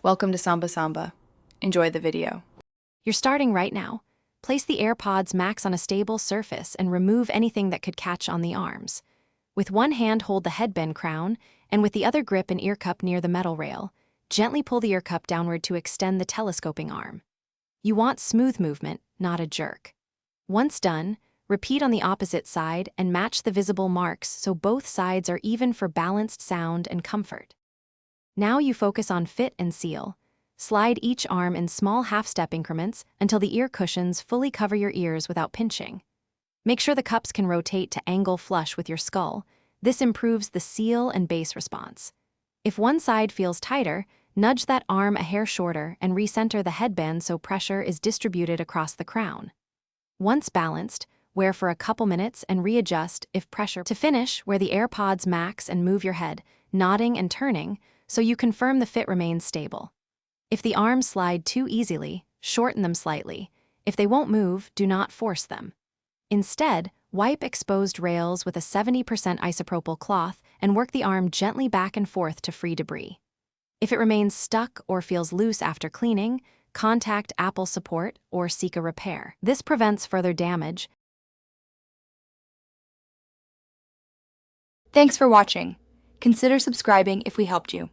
Welcome to Samba Samba. Enjoy the video. You're starting right now. Place the AirPods Max on a stable surface and remove anything that could catch on the arms. With one hand, hold the headband crown, and with the other grip an ear cup near the metal rail. Gently pull the ear cup downward to extend the telescoping arm. You want smooth movement, not a jerk. Once done, repeat on the opposite side and match the visible marks so both sides are even for balanced sound and comfort. Now you focus on fit and seal. Slide each arm in small half-step increments until the ear cushions fully cover your ears without pinching. Make sure the cups can rotate to angle flush with your skull. This improves the seal and bass response. If one side feels tighter, nudge that arm a hair shorter and recenter the headband so pressure is distributed across the crown. Once balanced, wear for a couple minutes and readjust if pressure. To finish, wear the AirPods Max and move your head, nodding and turning, so you confirm the fit remains stable. If the arms slide too easily, shorten them slightly. If they won't move, do not force them. Instead, wipe exposed rails with a 70% isopropyl cloth and work the arm gently back and forth to free debris. If it remains stuck or feels loose after cleaning, contact Apple support or seek a repair. This prevents further damage. Thanks for watching. Consider subscribing if we helped you.